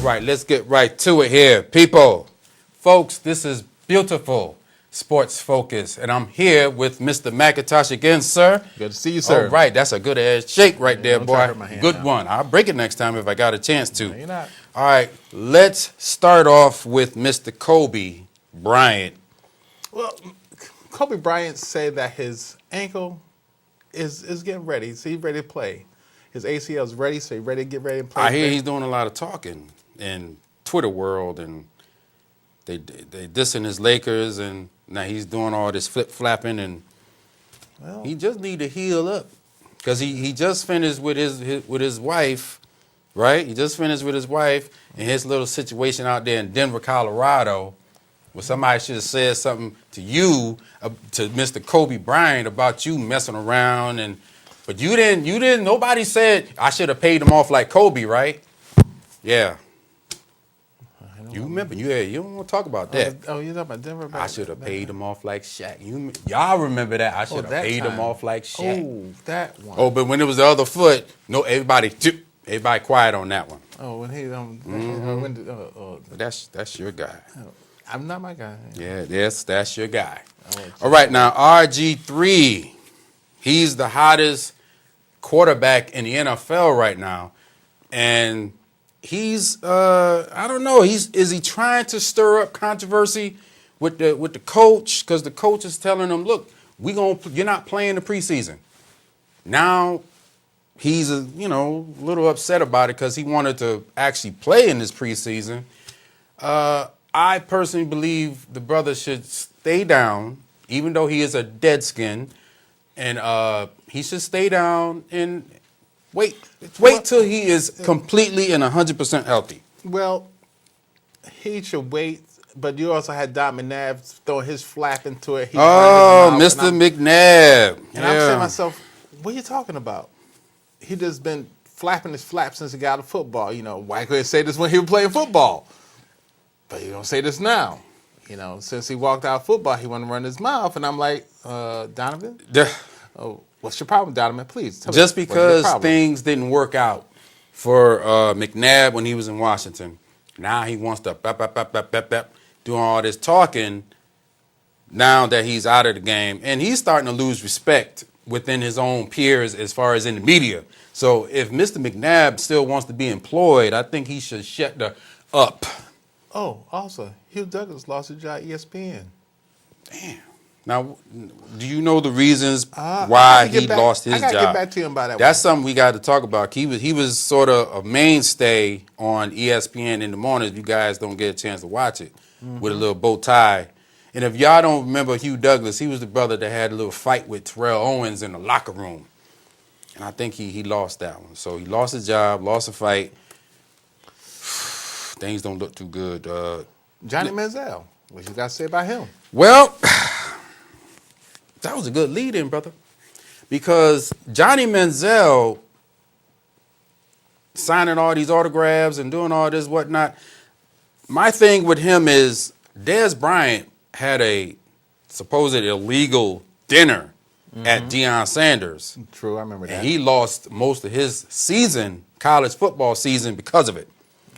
right, let's get right to it here. People, folks, this is beautiful Sports Focus, and I'm here with Mr. McIntosh again, sir. Good to see you, sir. All right, that's a good ass shake right there, boy. Good now. one. I'll break it next time if I got a chance to. No, you're not. All right, let's start off with Mr. Kobe Bryant. Well, Kobe Bryant said that his ankle is getting ready. So he's ready to play. His ACL is ready, so he's ready to get ready and play. I hear he's doing a lot of talking in Twitter world, and they dissing his Lakers, and now he's doing all this flip-flapping, and he just need to heal up. Because he just finished with his wife, right? He just finished with his wife and his little situation out there in Denver, Colorado, where somebody should have said something to you, to Mr. Kobe Bryant, about you messing around, but you didn't. Nobody said I should have paid him off like Kobe, right? Yeah. You remember? You don't want to talk about that. Oh, you're talking about Denver? I should have paid him off like Shaq. Y'all remember that? I should have paid him off like Shaq. Oh, that one. Oh, but when it was the other foot, no, everybody quiet on that one. Oh, when he That's your guy. I'm not my guy. Yeah, that's your guy. All right, now RG3, he's the hottest quarterback in the NFL right now, and he's I don't know. Is he trying to stir up controversy with the coach? Because the coach is telling him, look, you're not playing the preseason. Now he's a little upset about it because he wanted to actually play in this preseason. I personally believe the brother should stay down, even though he is a dead skin, and he should stay down and wait till he is completely and 100% healthy. Well, he should wait, but you also had Don McNabb throwing his flap into it. Mr. McNabb. And I'm saying to myself, what are you talking about? He just been flapping his flap since he got out of football. Why couldn't he say this when he was playing football? But he don't say this now. Since he walked out of football, he wanted to run his mouth. And I'm like, Donovan? What's your problem, Donovan? Please tell me. Just because things didn't work out for McNabb when he was in Washington, now he wants to doing all this talking now that he's out of the game. And he's starting to lose respect within his own peers as far as in the media. So if Mr. McNabb still wants to be employed, I think he should shut up. Oh, also, Hugh Douglas lost his job at ESPN. Damn. Now, do you know the reasons why he lost his job? I got to get back to him about that. That's something we got to talk about. He was sort of a mainstay on ESPN in the mornings. You guys don't get a chance to watch it, with a little bow tie. And if y'all don't remember Hugh Douglas, he was the brother that had a little fight with Terrell Owens in the locker room. And I think he lost that one. So he lost his job, lost a fight. Things don't look too good. Johnny Manziel, what you got to say about him? Well, that was a good lead-in, brother. Because Johnny Manziel signing all these autographs and doing all this whatnot, my thing with him is Dez Bryant had a supposed illegal dinner at Deion Sanders. True, I remember that. And he lost most of his college football season because of it.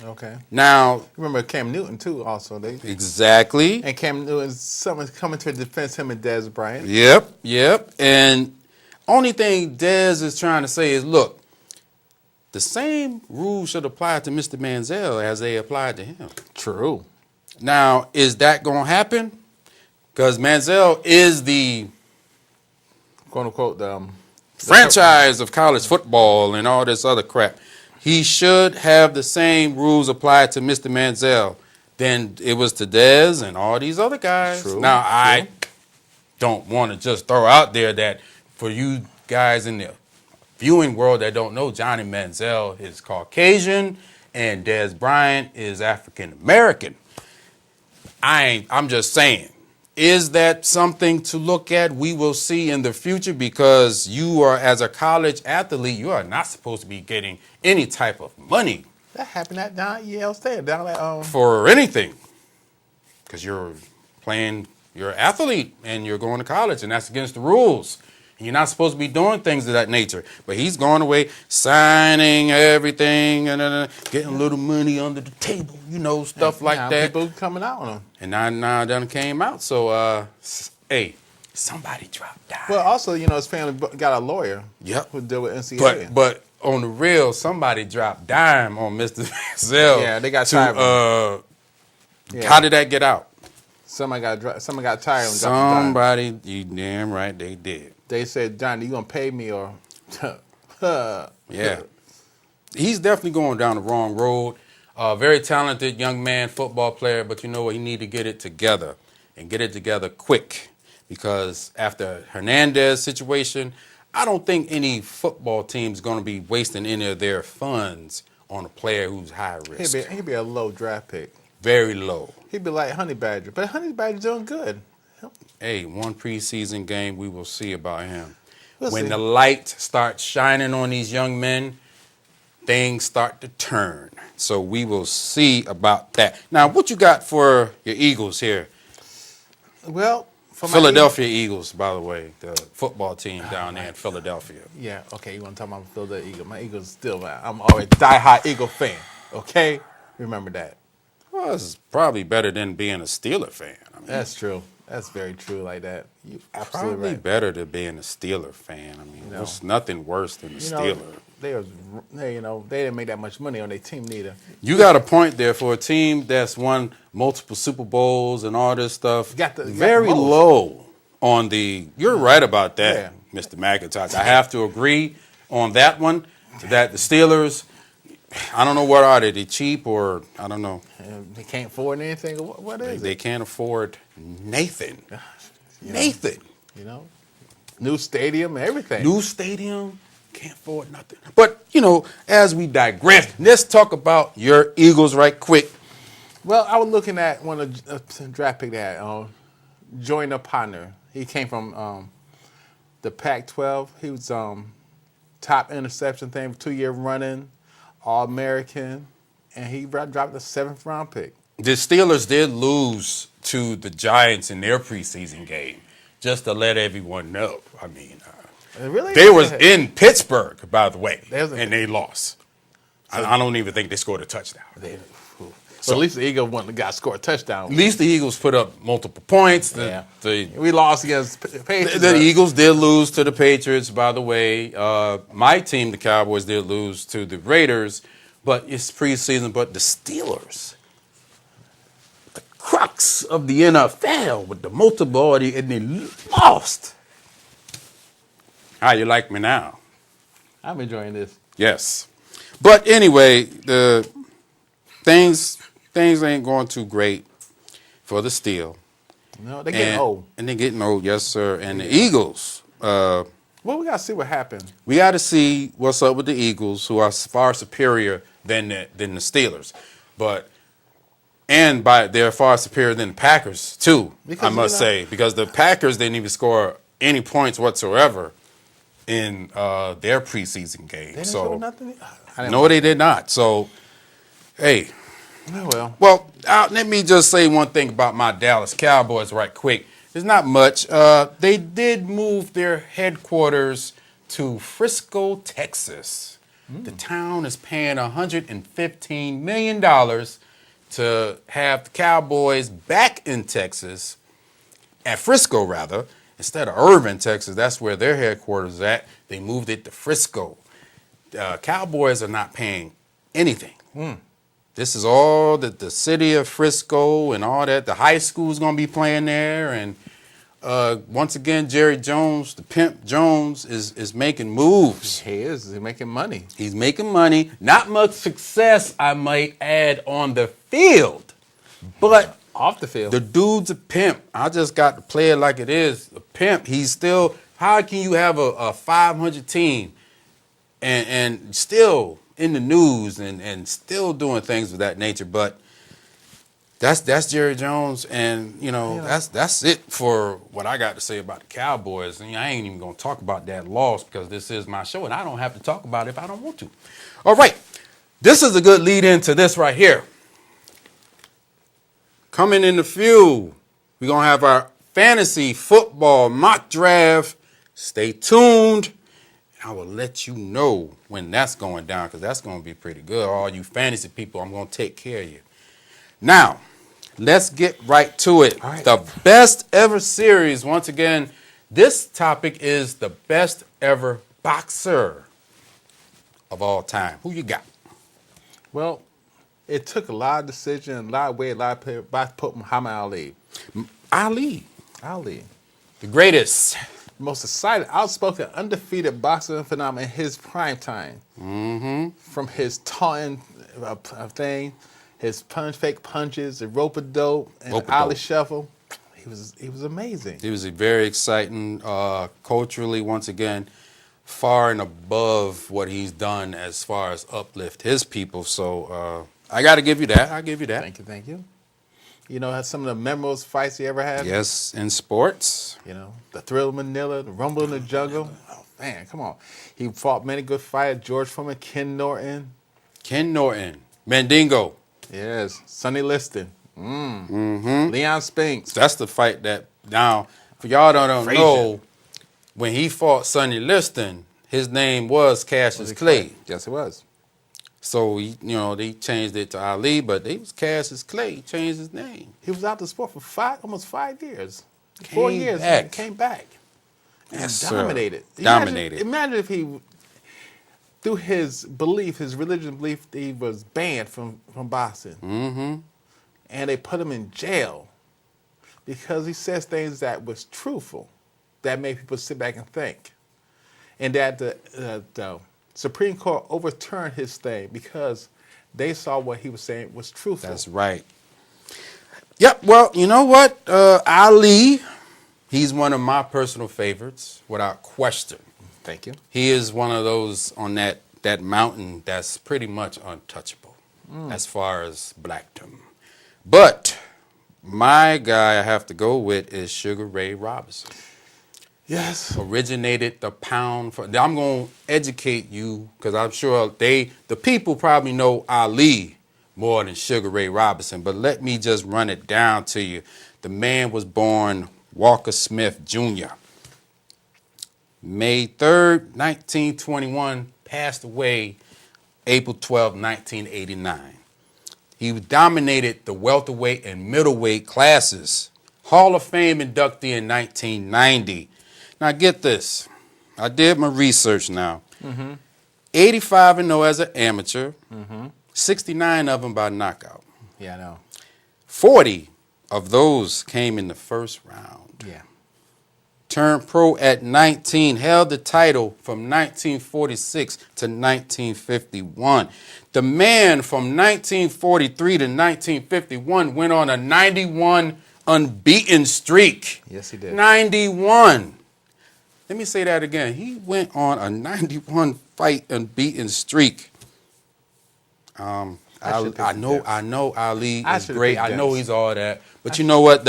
Okay. Now, remember Cam Newton too. Also, exactly. And Cam Newton, someone's coming to defense him and Dez Bryant. Yep. And only thing Dez is trying to say is, look, the same rules should apply to Mr. Manziel as they applied to him. True. Now, is that going to happen? Because Manziel is the quote unquote the franchise of college football and all this other crap. He should have the same rules applied to Mr. Manziel than it was to Dez and all these other guys. True. Now, I don't want to just throw out there that for you guys in the viewing world that don't know, Johnny Manziel is Caucasian and Dez Bryant is African American. I'm just saying. Is that something to look at? We will see in the future, because you are, as a college athlete, you are not supposed to be getting any type of money. That happened at Yale State, down at for anything, because you're an athlete and you're going to college, and that's against the rules. You're not supposed to be doing things of that nature. But he's going away, signing everything, and getting a little money under the table, stuff like now that. People coming out on him. And now it done came out. So, hey, somebody dropped dime. Well, also, his family got a lawyer. Yep. Who deal with NCAA. But on the real, somebody dropped dime on Mr. Manziel. Yeah, they got tired. How did that get out? Somebody got tired. And dropped the dime. Somebody, you damn right they did. They said, Johnny, you gonna pay me or? Yeah, he's definitely going down the wrong road. Very talented young man, football player, but you know what? He need to get it together and get it together quick, because after Hernandez situation, I don't think any football team's going to be wasting any of their funds on a player who's high risk. He'd be a low draft pick. Very low. He'd be like Honey Badger, but Honey Badger's doing good. Hey, one preseason game, we will see about him. When See. the light starts shining on these young men, things start to turn. So we will see about that. Now, what you got for your Eagles here? Well, for Philadelphia Eagles, by the way, the football team down there in Philadelphia. Yeah, okay, you want to talk about Philadelphia Eagles. My Eagles still, I'm always a die-hard Eagle fan, okay? Remember that. Well, it's probably better than being a Steeler fan. I mean, That's true. That's very true like that. You absolutely probably right. better than being a Steeler fan. I mean, there's nothing worse than a Steeler. They didn't make that much money on their team neither. You got a point there for a team that's won multiple Super Bowls and all this stuff. Very low on the. You're right about that, Mr. McIntosh. I have to agree on that one. That the Steelers, I don't know what are they? They cheap or I don't know. They can't afford anything. What is it? They can't afford Nathan. Nathan. New stadium, everything. New stadium. Can't afford nothing. But, as we digress, let's talk about your Eagles right quick. Well, I was looking at one of the draft pick they had, Joyner Partner. He came from the Pac-12. He was top interception thing, 2-year running, All-American, and he dropped the 7th round pick. The Steelers did lose to the Giants in their preseason game, just to let everyone know. I mean, really? They was in Pittsburgh, by the way, and they lost. I don't even think they scored a touchdown. So at least the Eagles got scored a touchdown. At least the Eagles put up multiple points. We lost against Patriots. The Eagles did lose to the Patriots, by the way. My team, the Cowboys, did lose to the Raiders, but it's preseason. But the Steelers, the crux of the NFL with the multiple, and they lost. How you like me now? I'm enjoying this. Yes. But anyway, the things ain't going too great for the Steel. No, they're getting old. And they're getting old, yes, sir. And the Eagles. Well, we got to see what happened. We got to see what's up with the Eagles, who are far superior than the Steelers. They're far superior than the Packers, too, I must say. Because the Packers didn't even score any points whatsoever in their preseason game. They didn't show nothing? No, they did not. So, hey. Oh, well, let me just say one thing about my Dallas Cowboys right quick. There's not much. They did move their headquarters to Frisco, Texas. The town is paying $115 million to have the Cowboys back in Texas, at Frisco rather, instead of Irving, Texas. That's where their headquarters is at. They moved it to Frisco. Cowboys are not paying anything. This is all the city of Frisco and all that. The high school is going to be playing there. And once again, Jerry Jones, the pimp Jones, is making moves. He is. He's making money. He's making money. Not much success, I might add, on the field. But off the field, the dude's a pimp. I just got to play it like it is. A pimp. He's still, how can you have a 500 team and still in the news and still doing things of that nature? But that's Jerry Jones, and that's it for what I got to say about the Cowboys. And I ain't even gonna talk about that loss because this is my show, and I don't have to talk about it if I don't want to. All right, this is a good lead into this right here. Coming in the few, we're gonna have our fantasy football mock draft Stay tuned. I will let you know when that's going down because that's going to be pretty good. All you fantasy people, I'm going to take care of you. Now, let's get right to it. All right. The best ever series. Once again, this topic is the best ever boxer of all time. Who you got? Well, it took a lot of decision, a lot of weight, a lot of people, but I put Muhammad Ali. Ali. The greatest. Most excited, outspoken, undefeated boxing phenomenon in his prime time. Mm-hmm. From his taunting thing, his fake punches, the rope-a-dope, and Ali shuffle, he was amazing. He was very exciting, culturally, once again, far and above what he's done as far as uplift his people. So I got to give you that. I'll give you that. Thank you. You know, had some of the memorable fights he ever had. Yes, in sports. You know, the Thrill of Manila, the Rumble in the Jungle. Oh, man, come on. He fought many good fighters. George Foreman, Ken Norton. Mandingo. Yes, Sonny Liston. Mm-hmm. Leon Spinks. That's the fight that, now, for y'all don't know, when he fought Sonny Liston, his name was Cassius Clay. Yes, it was. So, they changed it to Ali, but it was Cassius Clay. He changed his name. He was out the sport for almost 5 years. 4 years. Back. Came back. Yes, and dominated. Dominated. Imagine if he, through his belief, his religious belief, he was banned from boxing. Mm-hmm. And they put him in jail because he says things that was truthful, that made people sit back and think. And that the Supreme Court overturned his thing because they saw what he was saying was truthful. That's right. Yep, well, you know what? Ali, he's one of my personal favorites, without question. Thank you. He is one of those on that mountain that's pretty much untouchable as far as blackdom. But my guy I have to go with is Sugar Ray Robinson. Yes. Originated the pound for. I'm going to educate you because I'm sure the people probably know Ali more than Sugar Ray Robinson. But let me just run it down to you. The man was born Walker Smith Jr. May 3rd, 1921, passed away April 12, 1989. He dominated the welterweight and middleweight classes. Hall of Fame inductee in 1990. Now get this. I did my research now. 85-0 as an amateur. 69 of them by knockout. Yeah, I know. 40 of those came in the first round. Yeah. Turned pro at 19, held the title from 1946 to 1951. The man from 1943 to 1951 went on a 91 unbeaten streak. Yes, he did. 91. Let me say that again. He went on a 91 fight unbeaten streak. I know Ali is great. I know he's all that. But you know what?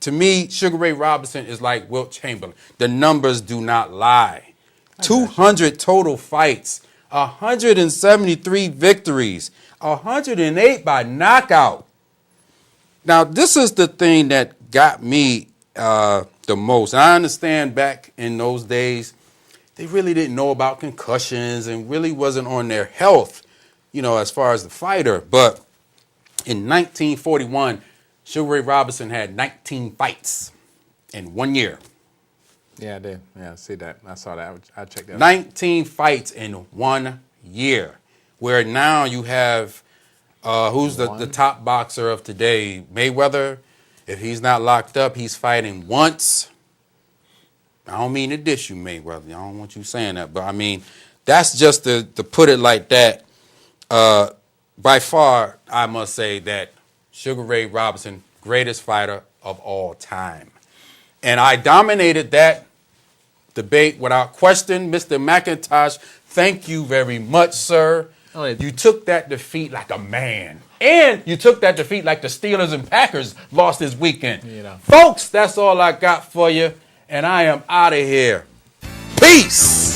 To me, Sugar Ray Robinson is like Wilt Chamberlain. The numbers do not lie. 200 total fights, 173 victories, 108 by knockout. Now, this is the thing that got me the most. I understand back in those days, they really didn't know about concussions and really wasn't on their health, as far as the fighter. But in 1941, Sugar Ray Robinson had 19 fights in 1 year. Yeah, I did. Yeah, I see that. I saw that. I checked that out. 19 fights in 1 year. Where now you have, who's the top boxer of today? Mayweather. If he's not locked up, he's fighting once. I don't mean to diss you, Mayweather. I don't want you saying that. But, I mean, that's just to put it like that. By far, I must say that Sugar Ray Robinson, greatest fighter of all time. And I dominated that debate without question. Mr. McIntosh, thank you very much, sir. You took that defeat like a man. And you took that defeat like the Steelers and Packers lost this weekend. Folks, that's all I got for you. And I am out of here. Peace.